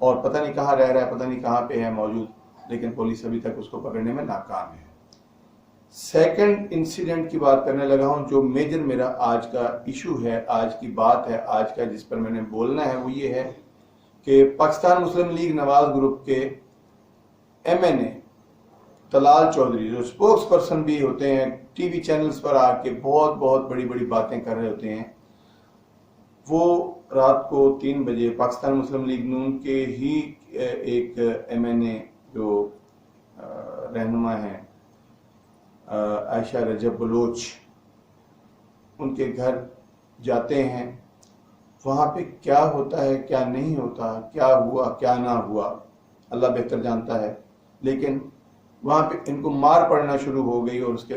اور پتہ نہیں کہاں رہ رہا ہے، پتہ نہیں کہاں پہ ہے موجود، لیکن پولیس ابھی تک اس کو پکڑنے میں ناکام ہے۔ سیکنڈ انسیڈنٹ کی بات کرنے لگا ہوں، جو میجر میرا آج کا ایشو ہے، آج کی بات ہے، آج کا جس پر میں نے بولنا ہے، وہ یہ ہے کہ پاکستان مسلم لیگ نواز گروپ کے ایم این اے طلال چودھری، جو سپوکس پرسن بھی ہوتے ہیں، ٹی وی چینلز پر آ کے بہت بہت بڑی بڑی باتیں کر رہے ہوتے ہیں، وہ رات کو 3 بجے پاکستان مسلم لیگ نون کے ہی ایک ایم این اے جو رہنما ہیں عائشہ رجب بلوچ، ان کے گھر جاتے ہیں۔ وہاں پہ کیا ہوتا ہے، کیا نہیں ہوتا، کیا ہوا کیا نہ ہوا، اللہ بہتر جانتا ہے، لیکن وہاں پہ ان کو مار پڑنا شروع ہو گئی، اور اس کے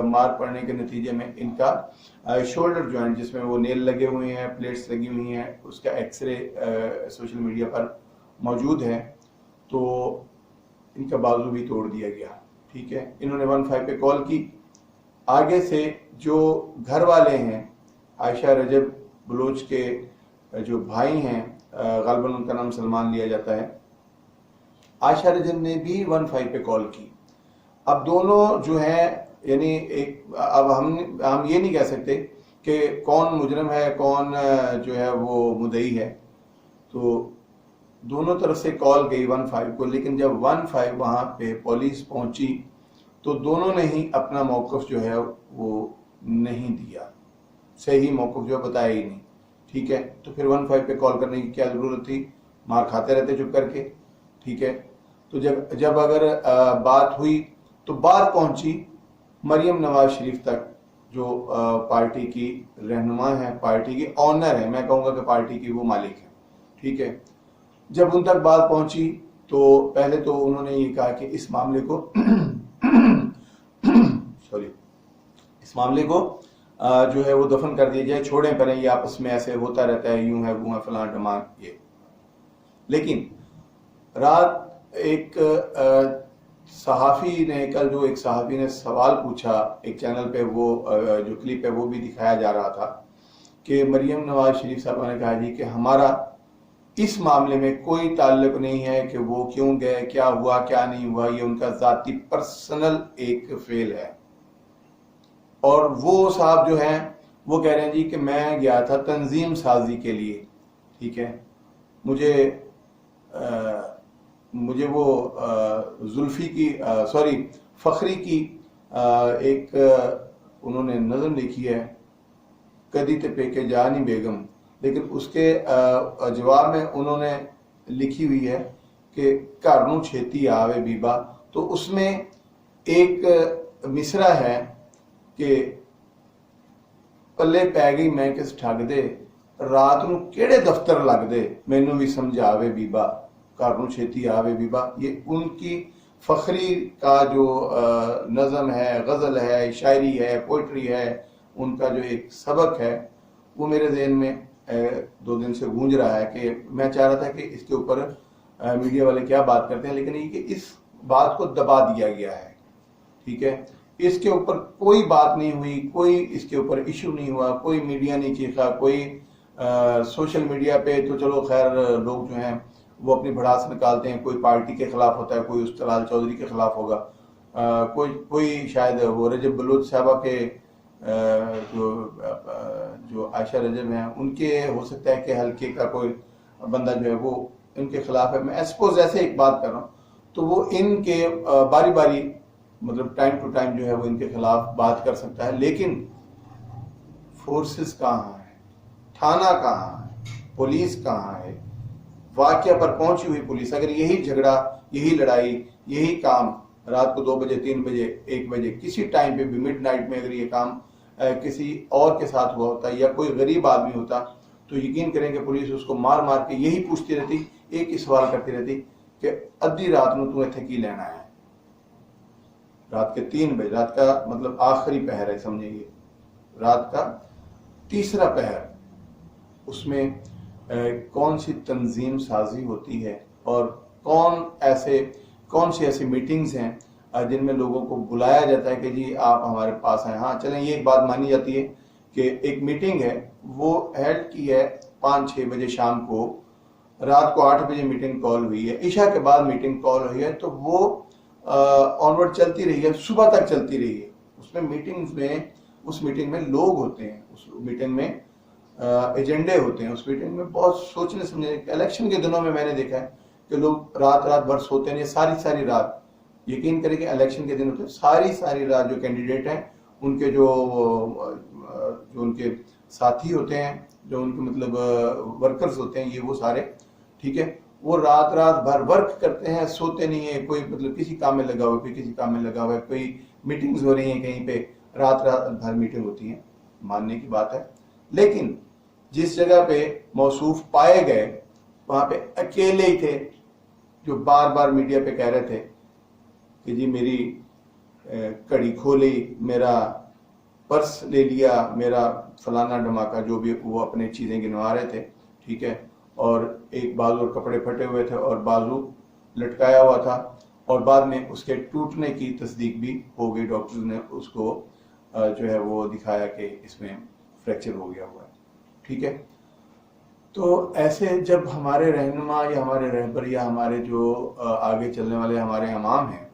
مار پڑنے کے نتیجے میں ان کا شولڈر جوائنٹ، جس میں وہ نیل لگے ہوئے ہیں، پلیٹس لگی ہوئی ہیں، اس کا ایکس رے سوشل میڈیا پر موجود ہے، تو ان کا بازو بھی توڑ دیا گیا۔ ٹھیک ہے، انہوں نے 15 پہ کال کی۔ آگے سے جو گھر والے ہیں، عائشہ رجب بلوچ کے جو بھائی ہیں، غالباً ان کا نام سلمان لیا جاتا ہے، عائشہ رجب نے بھی 15 پہ کال کی۔ اب دونوں جو ہیں، یعنی اب ہم یہ نہیں کہہ سکتے کہ کون مجرم ہے، کون جو ہے وہ مدعی ہے، تو دونوں طرف سے کال گئی 15 کو، لیکن جب 15 وہاں پہ پولیس پہنچی تو دونوں نے ہی اپنا موقف جو ہے وہ نہیں دیا، صحیح موقف جو ہے بتایا ہی نہیں۔ ٹھیک ہے، تو پھر 15 پہ کال کرنے کی کیا ضرورت تھی، مار کھاتے رہتے چپ کر کے۔ ٹھیک ہے، تو جب اگر بات ہوئی تو بات پہنچی مریم نواز شریف تک، جو پارٹی کی رہنما ہے، پارٹی کی آنر ہے، میں کہوں گا کہ پارٹی کی وہ مالک ہے۔ ٹھیک ہے، جب ان تک بات پہنچی تو پہلے تو انہوں نے یہ کہا کہ اس معاملے کو اس معاملے کو جو ہے وہ دفن کر دیا جائے، چھوڑیں پڑیں، یہ آپس میں ایسے ہوتا رہتا ہے، یوں ہے وہ ہے فلاں ڈمان یہ۔ لیکن رات ایک صحافی نے، کل جو ایک صحافی نے سوال پوچھا ایک چینل پہ، وہ جو کلپ ہے وہ بھی دکھایا جا رہا تھا، کہ مریم نواز شریف صاحبہ نے کہا جی کہ ہمارا اس معاملے میں کوئی تعلق نہیں ہے کہ وہ کیوں گئے، کیا ہوا کیا نہیں ہوا، یہ ان کا ذاتی پرسنل ایک فیل ہے۔ اور وہ صاحب جو ہیں وہ کہہ رہے ہیں جی کہ میں گیا تھا تنظیم سازی کے لیے۔ ٹھیک ہے، مجھے وہ زلفی کی فخری کی ایک انہوں نے نظم لکھی ہے، کدی تے پے کے جانی بیگم، لیکن اس کے جواب میں انہوں نے لکھی ہوئی ہے کہ گھر نوں چھیتی آوے بیبا، تو اس میں ایک مصرع ہے کہ پلے پی گئی میں کس ٹھگ دے، رات نو کیڑے دفتر لگ دے، مینوں بھی سمجھاوے بیبا، گھر نوں چھیتی آوے بیبا۔ یہ ان کی فخری کا جو نظم ہے، غزل ہے، شاعری ہے، پوئٹری ہے، ان کا جو ایک سبق ہے، وہ میرے ذہن میں 2 دن سے گونج رہا ہے، کہ میں چاہ رہا تھا کہ اس کے اوپر میڈیا والے کیا بات کرتے ہیں، لیکن یہ کہ اس بات کو دبا دیا گیا ہے۔ ٹھیک ہے، اس کے اوپر کوئی بات نہیں ہوئی، کوئی اس کے اوپر ایشو نہیں ہوا، کوئی میڈیا نہیں چیخا، کوئی سوشل میڈیا پہ تو چلو خیر لوگ جو ہیں وہ اپنی بھڑاس نکالتے ہیں، کوئی پارٹی کے خلاف ہوتا ہے، کوئی اس طلال چودھری کے خلاف ہوگا، کوئی شاید وہ رجب بلوچ صاحبہ کے جو عائشہ رجب ہیں ان کے ہو سکتا ہے کہ حلقے کا کوئی بندہ جو ہے وہ ان کے خلاف ہے، میں ایسپوز ایسے ایک بات کر رہا ہوں، تو وہ ان کے باری باری مطلب ٹائم ٹو ٹائم جو ہے وہ ان کے خلاف بات کر سکتا ہے، لیکن فورسز کہاں ہے، تھانہ کہاں ہے، پولیس کہاں ہے، واقعہ پر پہنچی ہوئی پولیس؟ اگر یہی جھگڑا، یہی لڑائی، یہی کام رات کو 2 بجے 3 بجے 1 بجے کسی ٹائم پہ بھی مڈ نائٹ میں اگر یہ کام کسی اور کے ساتھ ہوا ہوتا یا کوئی غریب آدمی ہوتا تو یقین کریں کہ پولیس اس کو مار مار کے یہی پوچھتی رہتی، ایک ہی سوال کرتی رہتی کہ ادھی رات نو تو ایتھے کی لینا ہے، رات کے 3 بجے، رات کا مطلب آخری پہر ہے، سمجھیں گے رات کا تیسرا پہر، اس میں کون سی تنظیم سازی ہوتی ہے اور کون سی ایسی میٹنگز ہیں جن میں لوگوں کو بلایا جاتا ہے کہ جی آپ ہمارے پاس آئیں۔ ہاں چلیں، یہ ایک بات مانی جاتی ہے کہ ایک میٹنگ ہے وہ ہیلڈ کی ہے 5-6 بجے شام کو رات کو 8 بجے میٹنگ کال ہوئی ہے، عشاء کے بعد میٹنگ کال ہوئی ہے، تو وہ آنورڈ چلتی رہی ہے، صبح تک چلتی رہی ہے۔ اس میٹنگ میں لوگ ہوتے ہیں، اس میٹنگ میں ایجنڈے ہوتے ہیں، اس میٹنگ میں بہت سوچنے سمجھنے۔ الیکشن کے دنوں میں نے دیکھا ہے کہ لوگ رات بھر سوتے نہیں، ساری رات، یقین کریں کہ الیکشن کے دن ہوتے ہیں ساری رات جو کینڈیڈیٹ ہیں ان کے جو ان کے ساتھی ہوتے ہیں، جو ان کے مطلب ورکرز ہوتے ہیں، یہ وہ سارے، ٹھیک ہے، وہ رات بھر ورک کرتے ہیں، سوتے نہیں ہیں، کوئی مطلب کسی کام میں لگا ہوا ہے، کوئی کسی کام میں لگا ہوا ہے، کوئی میٹنگز ہو رہی ہیں کہیں پہ، رات بھر میٹنگ ہوتی ہیں، ماننے کی بات ہے۔ لیکن جس جگہ پہ موصوف پائے گئے وہاں پہ اکیلے ہی تھے، جو بار بار میڈیا پہ کہہ رہے تھے کہ جی میری کڑی کھولی، میرا پرس لے لیا، میرا فلانا ڈھماکا، جو بھی وہ اپنے چیزیں گنوا رہے تھے، ٹھیک ہے، اور ایک بازو اور کپڑے پھٹے ہوئے تھے اور بازو لٹکایا ہوا تھا، اور بعد میں اس کے ٹوٹنے کی تصدیق بھی ہو گئی، ڈاکٹرز نے اس کو جو ہے وہ دکھایا کہ اس میں فریکچر ہو گیا ہوا ہے، ٹھیک ہے۔ تو ایسے جب ہمارے رہنما یا ہمارے رہبر یا ہمارے جو آگے چلنے والے ہمارے امام ہیں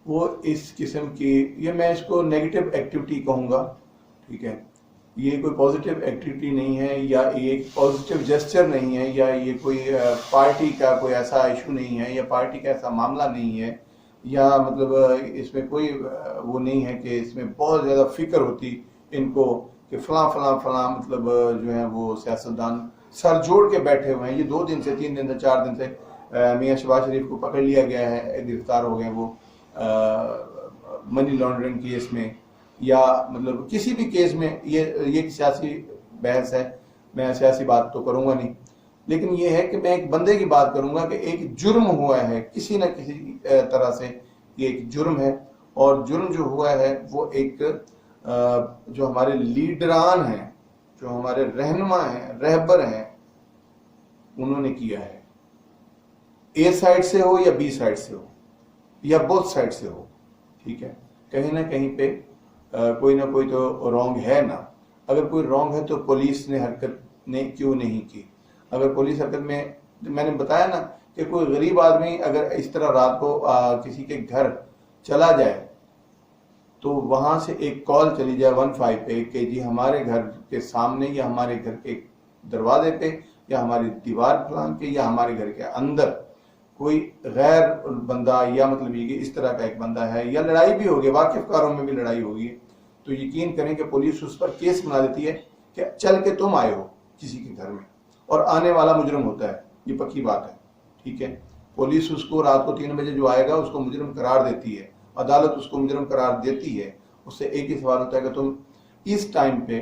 وہ اس قسم کی، یہ میں اس کو نیگیٹو ایکٹیویٹی کہوں گا، ٹھیک ہے، یہ کوئی پازیٹیو ایکٹیویٹی نہیں ہے، یا یہ ایک پازیٹیو جسچر نہیں ہے، یا یہ کوئی پارٹی کا کوئی ایسا ایشو نہیں ہے، یا پارٹی کا ایسا معاملہ نہیں ہے، یا مطلب اس میں کوئی وہ نہیں ہے کہ اس میں بہت زیادہ فکر ہوتی ان کو کہ فلاں مطلب جو ہے وہ سیاستدان سر جوڑ کے بیٹھے ہوئے ہیں۔ یہ 2 دن سے 3 دن سے 4 دن سے میاں شہباز شریف کو پکڑ لیا گیا ہے، گرفتار ہو گئے وہ منی لانڈرنگ کیس میں، یا مطلب کسی بھی کیس میں، یہ سیاسی بحث ہے، میں سیاسی بات تو کروں گا نہیں، لیکن یہ ہے کہ میں ایک بندے کی بات کروں گا کہ ایک جرم ہوا ہے کسی نہ کسی طرح سے، یہ ایک جرم ہے، اور جرم جو ہوا ہے وہ ایک جو ہمارے لیڈران ہیں، جو ہمارے رہنما ہیں، رہبر ہیں، انہوں نے کیا ہے، اے سائڈ سے ہو یا بی سائڈ سے ہو یا بوتھ سائڈ سے ہو، ٹھیک ہے، کہیں نہ کہیں پہ کوئی نہ کوئی تو رونگ ہے نا۔ اگر کوئی رونگ ہے تو پولیس نے حرکت نے کیوں نہیں کی؟ اگر پولیس حرکت میں نے بتایا نا کہ کوئی غریب آدمی اگر اس طرح رات کو کسی کے گھر چلا جائے تو وہاں سے ایک کال چلی جائے 15 پہ کہ جی ہمارے گھر کے سامنے یا ہمارے گھر کے دروازے پہ یا ہماری دیوار پلان پہ یا ہمارے گھر کے اندر کوئی غیر بندہ یا مطلب یہ کہ اس طرح کا ایک بندہ ہے، یا لڑائی بھی ہوگی، واقف کاروں میں بھی لڑائی ہوگی، تو یقین کریں کہ پولیس اس پر کیس بنا دیتی ہے کہ چل کے تم آئے ہو کسی کے گھر میں، اور آنے والا مجرم ہوتا ہے، یہ پکی بات ہے، ٹھیک ہے۔ پولیس اس کو رات کو 3 بجے جو آئے گا اس کو مجرم قرار دیتی ہے، عدالت اس کو مجرم قرار دیتی ہے، اس سے ایک ہی سوال ہوتا ہے کہ تم اس ٹائم پہ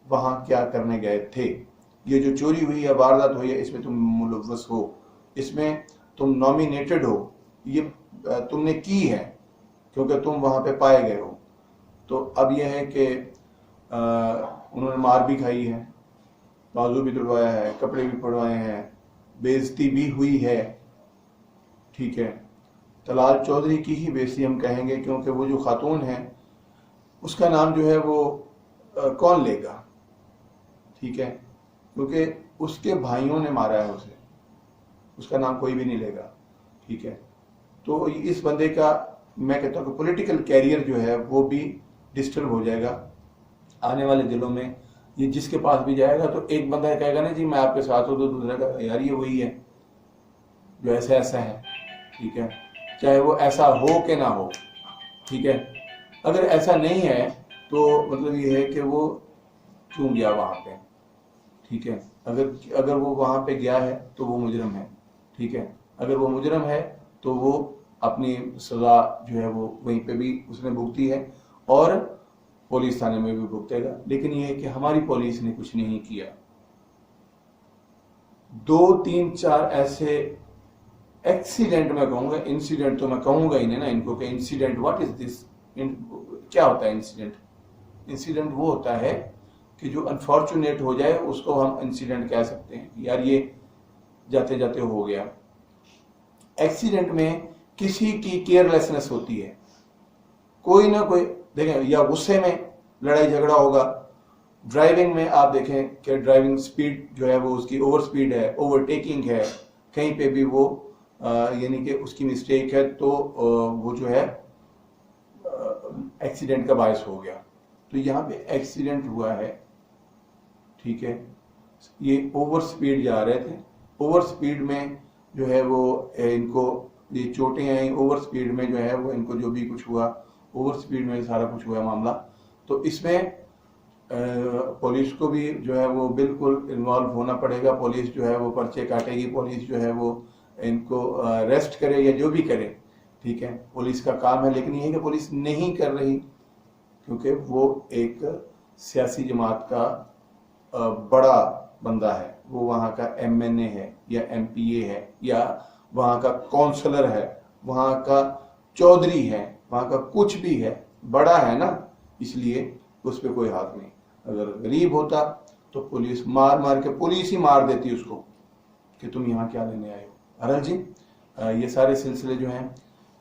وہاں کیا کرنے گئے تھے، یہ جو چوری ہوئی یا واردات ہوئی ہے اس میں تم ملوث ہو، اس میں تم نامینیٹڈ ہو، یہ تم نے کی ہے کیونکہ تم وہاں پہ پائے گئے ہو۔ تو اب یہ ہے کہ انہوں نے مار بھی کھائی ہے، بازو بھی توڑوایا ہے، کپڑے بھی پھڑوائے ہیں، بے عزتی بھی ہوئی ہے، ٹھیک ہے۔ طلال چودھری کی ہی بے عزتی ہم کہیں گے کیونکہ وہ جو خاتون ہے اس کا نام جو ہے وہ کون لے گا، ٹھیک ہے، کیونکہ اس کے بھائیوں نے مارا ہے اسے، اس کا نام کوئی بھی نہیں لے گا، ٹھیک ہے۔ تو اس بندے کا میں کہتا ہوں کہ پولیٹیکل کیریئر جو ہے وہ بھی ڈسٹرب ہو جائے گا آنے والے دنوں میں۔ یہ جس کے پاس بھی جائے گا تو ایک بندہ کہے گا نا جی میں آپ کے ساتھ ہوں، تو دوسرا کا یار یہ وہی ہے جو ایسا ہے، ٹھیک ہے، چاہے وہ ایسا ہو کہ نہ ہو، ٹھیک ہے۔ اگر ایسا نہیں ہے تو مطلب یہ ہے کہ وہ کیوں گیا وہاں پہ، ٹھیک ہے، اگر وہ وہاں پہ گیا ہے تو وہ مجرم ہے، ٹھیک ہے، اگر وہ مجرم ہے تو وہ اپنی سزا جو ہے وہ وہیں پہ بھی اس نے بھگتی ہے اور پولیس تھانے میں بھی بھگتے گا۔ لیکن یہ ہے کہ ہماری پولیس نے کچھ نہیں کیا۔ 2 3 4 ایسے ایکسیڈنٹ میں کہوں گا، انسیڈنٹ تو میں کہوں گا ہی نہیں نا ان کو کہ انسیڈنٹ، واٹ از دس، کیا ہوتا ہے انسیڈنٹ؟ انسیڈنٹ وہ ہوتا ہے کہ جو انفارچونیٹ ہو جائے اس کو ہم انسیڈنٹ کہہ سکتے ہیں، یار یہ جاتے جاتے ہو گیا۔ ایکسیڈنٹ میں کسی کی کیئر لیسنس ہوتی ہے، کوئی نہ کوئی، دیکھیں، یا غصے میں لڑائی جھگڑا ہوگا، ڈرائیونگ میں آپ دیکھیں کہ ڈرائیونگ سپیڈ جو ہے وہ اس کی اوور سپیڈ ہے، اوورٹیکنگ ہے، کہیں پہ بھی وہ یعنی کہ اس کی مسٹیک ہے تو وہ جو ہے ایکسیڈنٹ کا باعث ہو گیا. تو یہاں پہ ایکسیڈنٹ ہوا ہے، ٹھیک ہے. یہ اوور سپیڈ جا رہے تھے، اوور سپیڈ میں جو ہے وہ ان کو یہ چوٹیں آئیں، اوور سپیڈ میں جو ہے وہ ان کو جو بھی کچھ ہوا، اوور سپیڈ میں سارا کچھ ہوا معاملہ. تو اس میں پولیس کو بھی جو ہے وہ بالکل انوالو ہونا پڑے گا. پولیس جو ہے وہ پرچے کاٹے گی، پولیس جو ہے وہ ان کو ریسٹ کرے یا جو بھی کرے، ٹھیک ہے، پولیس کا کام ہے. لیکن یہ ہے کہ پولیس نہیں کر رہی کیونکہ وہ ایک سیاسی جماعت کا بڑا بندہ ہے، وہ وہاں کا ایم این اے ہے یا ایم پی اے ہے یا وہاں کا کونسلر ہے، وہاں کا چودھری ہے، وہاں کا کچھ بھی ہے، بڑا ہے نا، اس لیے اس پہ کوئی ہاتھ نہیں. اگر غریب ہوتا تو پولیس مار مار کے پولیس ہی مار دیتی اس کو کہ تم یہاں کیا لینے آئے ہو. ارل جی یہ سارے سلسلے جو ہیں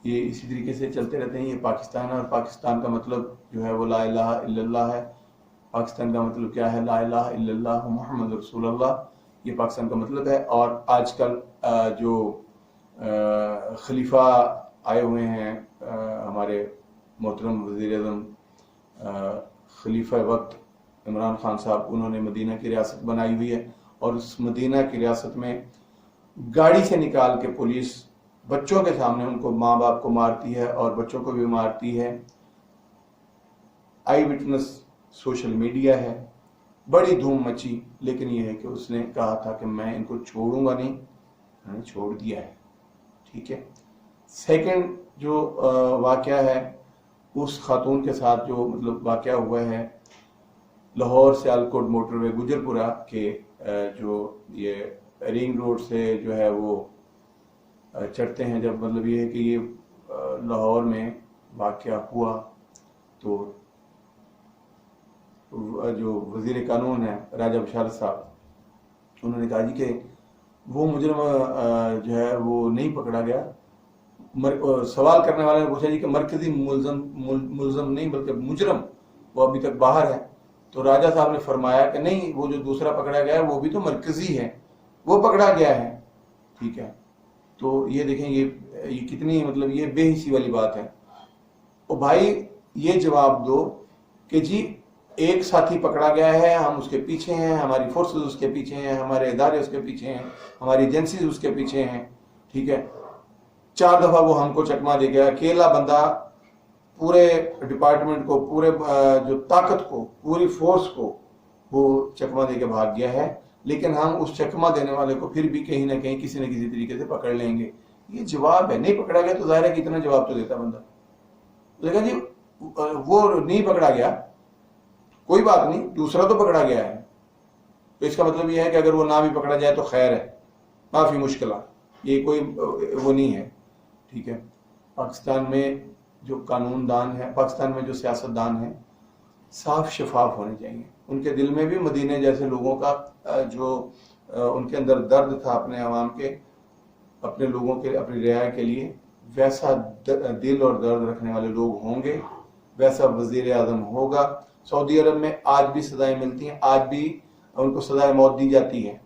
یہ اسی طریقے سے چلتے رہتے ہیں. یہ پاکستان ہے اور پاکستان کا مطلب جو ہے وہ لا الہ الا اللہ ہے. پاکستان کا مطلب کیا ہے؟ لا الہ الا اللہ محمد رسول اللہ، یہ پاکستان کا مطلب ہے. اور آج کل جو خلیفہ آئے ہوئے ہیں ہمارے محترم وزیر اعظم خلیفہ وقت عمران خان صاحب، انہوں نے مدینہ کی ریاست بنائی ہوئی ہے اور اس مدینہ کی ریاست میں گاڑی سے نکال کے پولیس بچوں کے سامنے ان کو، ماں باپ کو مارتی ہے اور بچوں کو بھی مارتی ہے. آئی وٹنس سوشل میڈیا ہے، بڑی دھوم مچی. لیکن یہ ہے کہ اس نے کہا تھا کہ میں ان کو چھوڑوں گا نہیں، میں نے چھوڑ دیا ہے، ٹھیک ہے. سیکنڈ جو واقعہ ہے اس خاتون کے ساتھ جو مطلب واقعہ ہوا ہے لاہور سیالکوٹ موٹر وے گجرپورہ کے جو یہ رنگ روڈ سے جو ہے وہ چڑھتے ہیں جب، مطلب یہ ہے کہ یہ لاہور میں واقعہ ہوا تو جو وزیر قانون ہے راجہ بشارت صاحب، انہوں نے کہا جی کہ وہ مجرم جو ہے وہ نہیں پکڑا گیا. سوال کرنے والے نے پوچھا جی کہ مرکزی ملزم نہیں بلکہ مجرم وہ ابھی تک باہر ہے. تو راجہ صاحب نے فرمایا کہ نہیں، وہ جو دوسرا پکڑا گیا ہے وہ بھی تو مرکزی ہے، وہ پکڑا گیا ہے، ٹھیک ہے. تو یہ دیکھیں یہ کتنی مطلب یہ بے حسی والی بات ہے. او بھائی یہ جواب دو کہ جی ایک ساتھی پکڑا گیا ہے، ہم اس کے پیچھے ہیں، ہماری فورسز اس کے پیچھے ہیں، ہمارے ادارے اس کے پیچھے ہیں، ہماری ایجنسیز اس کے پیچھے ہیں، ٹھیک ہے. 4 دفعہ وہ ہم کو چکما دے گیا، اکیلا بندہ پورے ڈپارٹمنٹ کو، پورے جو طاقت کو، پوری فورس کو وہ چکما دے کے بھاگ گیا ہے. لیکن ہم اس چکما دینے والے کو پھر بھی کہیں نہ کہیں کسی نہ کسی طریقے سے پکڑ لیں گے. یہ جواب ہے. نہیں پکڑا گیا تو ظاہر ہے کہ اتنا جواب تو دیتا بندہ. لیکن جی وہ نہیں پکڑا گیا، کوئی بات نہیں، دوسرا تو پکڑا گیا ہے. تو اس کا مطلب یہ ہے کہ اگر وہ نہ بھی پکڑا جائے تو خیر ہے، کافی مشکلات، یہ کوئی وہ نہیں ہے، ٹھیک ہے. پاکستان میں جو قانون دان ہے، پاکستان میں جو سیاست دان ہیں، صاف شفاف ہونے چاہیے. ان کے دل میں بھی مدینے جیسے لوگوں کا جو ان کے اندر درد تھا اپنے عوام کے، اپنے لوگوں کے، اپنی رعایا کے لیے، ویسا دل اور درد رکھنے والے لوگ ہوں گے، ویسا وزیر اعظم ہوگا. سعودی عرب میں آج بھی سزائیں ملتی ہیں، آج بھی ان کو سزائے موت دی جاتی ہے،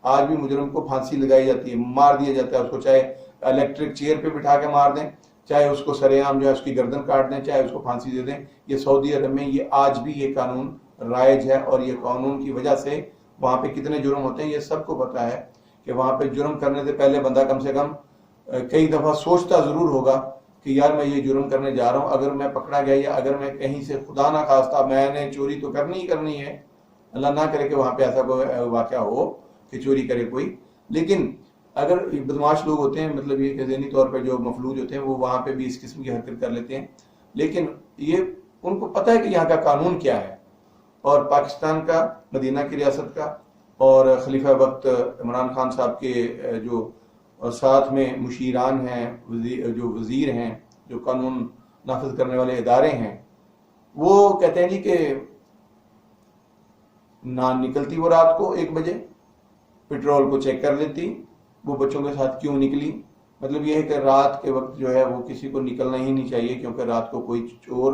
آج بھی مجرم کو پھانسی لگائی جاتی ہے، مار دیا جاتا ہے اس کو، چاہے الیکٹرک چیئر پہ بٹھا کے مار دیں، چاہے اس کو سرے عام جو ہے اس کی گردن کاٹ دیں، چاہے اس کو پھانسی دے دیں. یہ سعودی عرب میں یہ آج بھی یہ قانون رائج ہے. اور یہ قانون کی وجہ سے وہاں پہ کتنے جرم ہوتے ہیں یہ سب کو پتا ہے کہ وہاں پہ جرم کرنے سے پہلے بندہ کم سے کم کئی دفعہ سوچتا ضرور ہوگا کہ یار میں یہ جرم کرنے جا رہا ہوں، اگر میں پکڑا گیا یا اگر میں کہیں سے خدا نہ خواستہ میں نے چوری تو کرنی ہی کرنی ہے، اللہ نہ کرے کہ وہاں پہ ایسا کوئی واقعہ ہو کہ چوری کرے کوئی. لیکن اگر بدماش لوگ ہوتے ہیں، مطلب یہ کہ ذہنی طور پہ جو مفلوج ہوتے ہیں، وہ وہاں پہ بھی اس قسم کی حرکت کر لیتے ہیں. لیکن یہ ان کو پتہ ہے کہ یہاں کا قانون کیا ہے. اور پاکستان کا، مدینہ کی ریاست کا اور خلیفہ وقت عمران خان صاحب کے جو ساتھ میں مشیران ہیں، جو وزیر ہیں، جو قانون نافذ کرنے والے ادارے ہیں، وہ کہتے ہیں جی کہ نہ نکلتی وہ رات کو 1 بجے، پیٹرول کو چیک کر لیتی، وہ بچوں کے ساتھ کیوں نکلی. مطلب یہ ہے کہ رات کے وقت جو ہے وہ کسی کو نکلنا ہی نہیں چاہیے، کیونکہ رات کو کوئی چور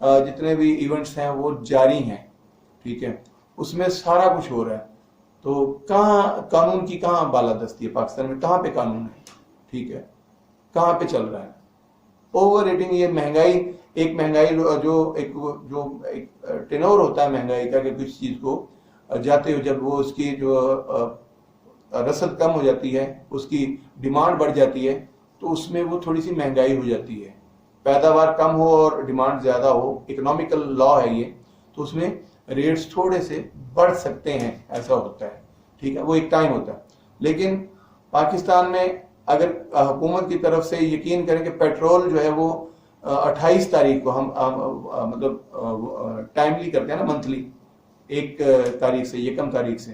جتنے بھی ایونٹس ہیں وہ جاری ہیں، ٹھیک ہے، اس میں سارا کچھ ہو رہا ہے. تو کہاں قانون کی کہاں بالادستی ہے پاکستان میں؟ کہاں پہ قانون ہے؟ ٹھیک ہے، کہاں پہ چل رہا ہے؟ Over rating. یہ مہنگائی، ایک مہنگائی جو ایک ٹینور ہوتا ہے مہنگائی کا، کہ کچھ چیز کو جاتے ہو جب وہ اس کی جو رسد کم ہو جاتی ہے، اس کی ڈیمانڈ بڑھ جاتی ہے، تو اس میں وہ تھوڑی سی مہنگائی ہو جاتی ہے. پیداوار کم ہو اور ڈیمانڈ زیادہ ہو، اکنامیکل لا ہے یہ، تو اس میں ریٹس تھوڑے سے بڑھ سکتے ہیں، ایسا ہوتا ہے. ٹھیک ہے، وہ ایک ٹائم ہوتا ہے. لیکن پاکستان میں اگر حکومت کی طرف سے یقین کریں کہ پیٹرول جو ہے وہ 28 تاریخ کو ہم مطلب ٹائملی کرتے ہیں نا، منتھلی، 1 تاریخ سے، 1 تاریخ سے،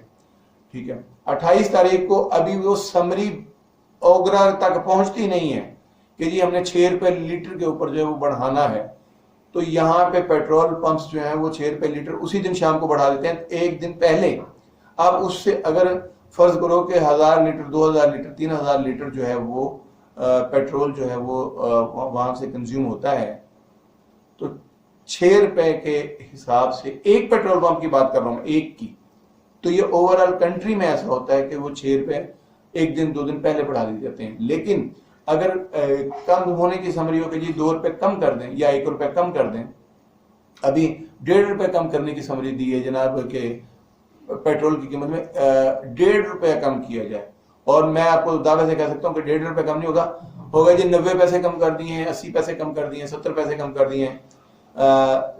ٹھیک ہے، 28 تاریخ کو ابھی وہ سمری اوگرا تک پہنچتی نہیں ہے کہ جی ہم نے 6 روپے لیٹر کے اوپر جو ہے وہ بڑھانا ہے. تو یہاں پہ پیٹرول پمپس جو ہیں وہ 6 روپے لیٹر اسی دن شام کو بڑھا دیتے ہیں، ایک دن پہلے. اب اس سے اگر فرض کرو کہ 1000 لیٹر، 2000 لیٹر، 3000 لیٹر جو ہے وہ پیٹرول جو ہے وہ وہاں سے کنزیوم ہوتا ہے، تو 6 روپے کے حساب سے ایک پیٹرول پمپ کی بات کر رہا ہوں، ایک کی. تو یہ اوور آل کنٹری میں ایسا ہوتا ہے کہ وہ 6 روپے ایک دن 2 دن پہلے بڑھا دیے جاتے ہیں. لیکن اگر کم ہونے کی سمری ہو کہ جی 2 روپے کم کر دیں یا 1 روپے کم کر دیں، ابھی 1.5 روپے کم کرنے کی سمری دی ہے جناب کہ پیٹرول کی قیمت میں 1.5 روپے کم کیا جائے. اور میں آپ کو دعوے سے کہہ سکتا ہوں کہ 1.5 روپے کم نہیں ہوگا جی 90 پیسے کم کر دیے ہیں، 80 پیسے کم کر دیے ہیں، 70 پیسے کم کر دیے ہیں،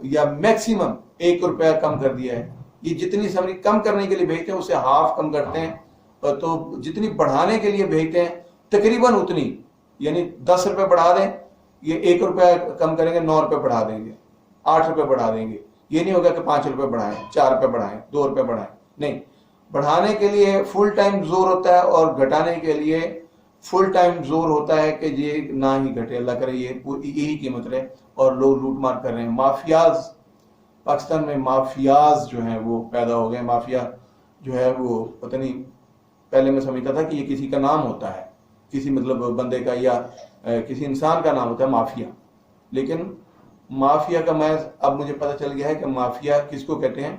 یا میکسیمم 1 روپیہ کم کر دیا ہے. یہ جتنی سمری کم کرنے کے لیے بھیجتے ہیں اسے ہاف کم کرتے ہیں، تو جتنی بڑھانے کے لیے بھیجتے ہیں تقریباً اتنی، یعنی 10 روپے بڑھا دیں، یہ 1 روپیہ کم کریں گے، 9 روپے بڑھا دیں گے، 8 روپے بڑھا دیں گے. یہ نہیں ہوگا کہ 5 روپے بڑھائیں، 4 روپے بڑھائیں، 2 روپے بڑھائیں، نہیں. بڑھانے کے لیے فل ٹائم زور ہوتا ہے اور گھٹانے کے لیے فل ٹائم زور ہوتا ہے کہ یہ نہ ہی گھٹے، اللہ کرے یہی قیمت رہے. اور لوگ لوٹ مار کر رہے ہیں. مافیاز پاکستان میں، مافیاز جو ہیں وہ پیدا ہو گئے. مافیا جو ہے وہ پتہ نہیں، پہلے میں سمجھتا تھا کہ یہ کسی کا نام ہوتا ہے، کسی مطلب بندے کا یا کسی انسان کا نام ہوتا ہے مافیا. لیکن مافیا کا میں اب مجھے پتہ چل گیا ہے کہ مافیا کس کو کہتے ہیں.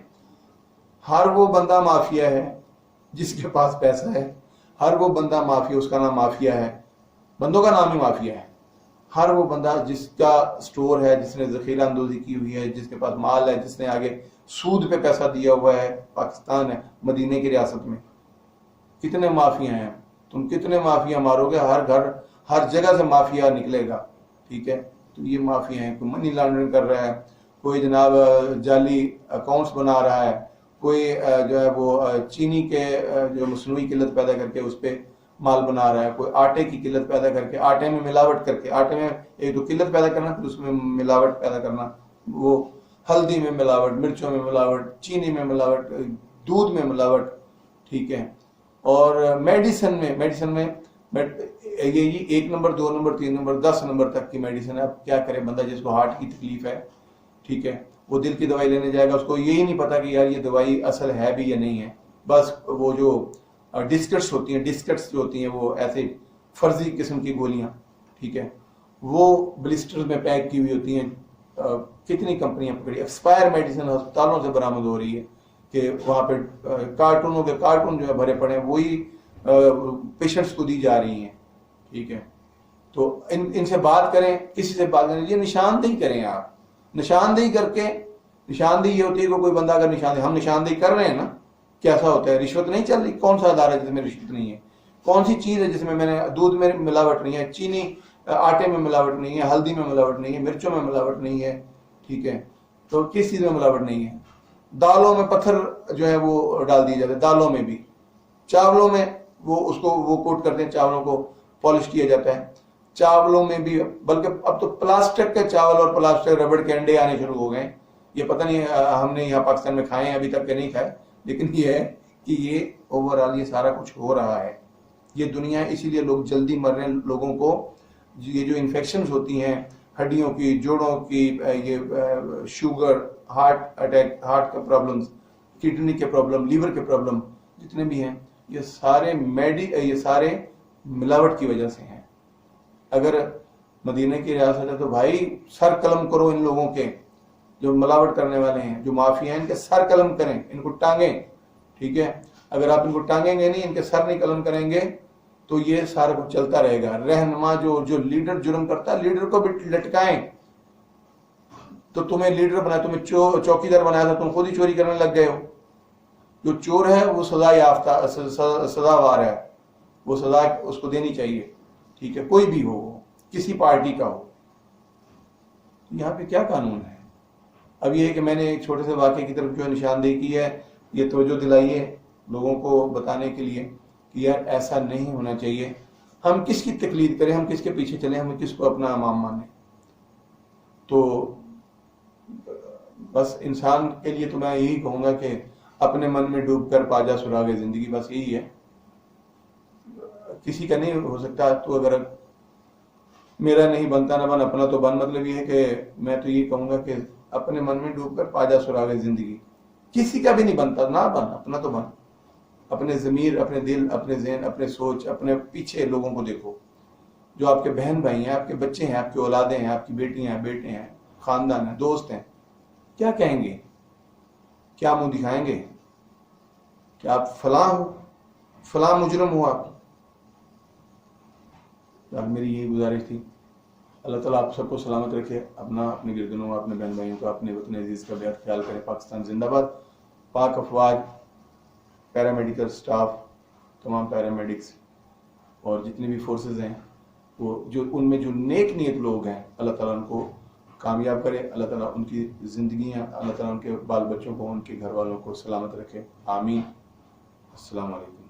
ہر وہ بندہ مافیا ہے جس کے پاس پیسہ ہے، ہر وہ بندہ مافیا، اس کا نام مافیا ہے. بندوں کا نام ہی مافیا ہے. ہر وہ بندہ جس کا سٹور ہے، جس نے ذخیرہ اندوزی کی ہوئی ہے، جس کے پاس مال ہے، جس نے آگے سود پہ پیسہ دیا ہوا ہے. پاکستان ہے، مدینے کی ریاست میں کتنے مافیا ہیں. تم کتنے مافیا مارو گے، ہر گھر ہر جگہ سے مافیا نکلے گا. ٹھیک ہے، تو یہ مافیا ہیں. کوئی منی لانڈرنگ کر رہا ہے، کوئی جناب جعلی اکاؤنٹس بنا رہا ہے، کوئی جو ہے وہ چینی کے جو مصنوعی قلت پیدا کر کے اس پہ مال بنا رہا ہے، کوئی آٹے کی قلت پیدا کر کے، آٹے میں ملاوٹ کر کے، آٹے میں ایک تو قلت پیدا کرنا، پھر اس میں ملاوٹ پیدا کرنا. وہ ہلدی میں ملاوٹ، مرچوں میں ملاوٹ، چینی میں ملاوٹ، دودھ میں ملاوٹ. ٹھیک ہے، اور میڈیسن میں یہ 1 نمبر، 2 نمبر، 3 نمبر، 10 نمبر تک کی میڈیسن ہے. اب کیا کرے بندہ جس کو ہارٹ کی تکلیف ہے، ٹھیک ہے، وہ دل کی دوائی لینے جائے گا، اس کو یہی نہیں پتا کہ یار یہ دوائی اصل ہے بھی یا نہیں ہے. بس وہ جو ڈسکٹس ہوتی ہیں، جو ہوتی ہیں وہ ایسے فرضی قسم کی گولیاں، ٹھیک ہے، وہ بلسٹر میں پیک کی ہوئی ہوتی ہیں. کتنی کمپنیاں پکڑی، ایکسپائر میڈیسن ہسپتالوں سے برآمد ہو رہی ہے کہ وہاں پہ کارٹونوں کے کارٹون جو ہے بھرے پڑے ہیں، وہی پیشنٹس کو دی جا رہی ہیں. ٹھیک ہے، تو ان سے بات کریں، کسی سے بات کریں، یہ نشاندہی کریں. آپ نشاندہی کر کے، نشاندہی یہ ہوتی ہے کہ کوئی بندہ اگر نشاندہی، ہم نشاندہی کر رہے ہیں نا، کیسا ہوتا ہے. رشوت نہیں چل رہی. کون سا ادارہ جس میں رشوت نہیں ہے؟ کون سی چیز ہے جس میں نے دودھ میں ملاوٹ نہیں ہے، چینی آٹے میں ملاوٹ نہیں ہے، ہلدی میں ملاوٹ نہیں ہے، مرچوں میں ملاوٹ نہیں ہے. ٹھیک ہے، تو کس چیز میں ملاوٹ نہیں ہے؟ دالوں میں پتھر جو ہے وہ ڈال دیے جاتے ہیں، دالوں میں بھی. چاولوں میں وہ اس کو وہ کوٹ کرتے ہیں، چاولوں کو پالش کیا جاتا ہے. چاولوں میں بھی، بلکہ اب تو پلاسٹک کے چاول اور پلاسٹک ربڑ کے انڈے آنے شروع ہو گئے. یہ پتہ نہیں ہم نے یہاں پاکستان میں کھائے ہیں ابھی تک کہ نہیں کھائے، لیکن یہ ہے کہ یہ اوور آل یہ سارا کچھ ہو رہا ہے. یہ دنیا ہے، اسی لیے لوگ جلدی مر رہے ہیں. لوگوں کو یہ جو انفیکشنز ہوتی ہیں ہڈیوں کی، جوڑوں کی، یہ شوگر، ہارٹ اٹیک، ہارٹ کا پرابلمز، کڈنی کے پرابلم، لیور کے پرابلم جتنے بھی ہیں، یہ سارے ملاوٹ کی وجہ سے ہیں. اگر مدینہ کی ریاست ہے تو بھائی سر قلم کرو ان لوگوں کے. جو ملاوٹ کرنے والے ہیں، جو مافیا ہیں، ان کے سر قلم کریں، ان کو ٹانگیں، ٹھیک ہے؟ اگر آپ ان کو ٹانگیں گے نہیں، ان کے سر نہیں قلم کریں گے تو یہ سارا کچھ چلتا رہے گا۔ رہنما جو لیڈر جرم کرتا ہے، لیڈر کو بھی لٹکائیں۔ تو تمہیں لیڈر بنایا، تمہیں چوکیدار بنایا تھا، تم خود ہی چوری کرنے لگ گئے ہو۔ جو چور ہے وہ سزا یافتہ، سزاوار ہے، وہ سزا اس کو دینی چاہیے، ٹھیک ہے؟ کوئی بھی ہو، کسی پارٹی کا ہو۔ یہاں پہ کیا قانون ہے؟ اب یہ ہے کہ میں نے ایک چھوٹے سے واقعے کی طرف جو نشاندہی کی ہے، یہ توجہ دلائی ہے لوگوں کو بتانے کے لیے کہ یار ایسا نہیں ہونا چاہیے۔ ہم کس کی تقلید کریں، ہم کس کے پیچھے چلیں، ہم کس کو اپنا امام مانیں؟ تو بس انسان کے لیے تو میں یہی کہوں گا کہ اپنے من میں ڈوب کر پا جا سراغ زندگی، بس یہی ہے۔ کسی کا نہیں ہو سکتا، تو اگر میرا نہیں بنتا نہ بن، اپنا تو بن، مطلب یہ ہے کہ میں تو یہ کہوں گا کہ اپنے من میں ڈوب کر پا جا سراغ زندگی۔ کسی کا بھی نہیں بنتا، نہ بن، اپنا تو بن۔ اپنے ضمیر، اپنے دل، اپنے ذہن، اپنے سوچ، اپنے پیچھے لوگوں کو دیکھو، جو آپ کے بہن بھائی ہیں، آپ کے بچے ہیں، آپ کی اولادیں ہیں، آپ کی بیٹیاں ہیں، بیٹے ہیں، خاندان ہیں، دوست ہیں۔ کیا کہیں گے؟ کیا منہ دکھائیں گے کہ آپ فلاں ہو، فلاں مجرم ہو آپ؟ میری یہی گزارش تھی۔ اللہ تعالیٰ آپ سب کو سلامت رکھے، اپنے گردنوں، اپنے بہن بھائیوں کا، اپنے وطن عزیز کا بہت خیال کرے۔ پاکستان زندہ باد۔ پاک افواج، پیرامیڈیکل سٹاف، تمام پیرامیڈکس اور جتنے بھی فورسز ہیں، وہ جو ان میں جو نیک نیک لوگ ہیں، اللہ تعالیٰ ان کو کامیاب کرے۔ اللہ تعالیٰ ان کی زندگیاں، اللہ تعالیٰ ان کے بال بچوں کو، ان کے گھر والوں کو سلامت رکھے، آمین۔ السلام علیکم۔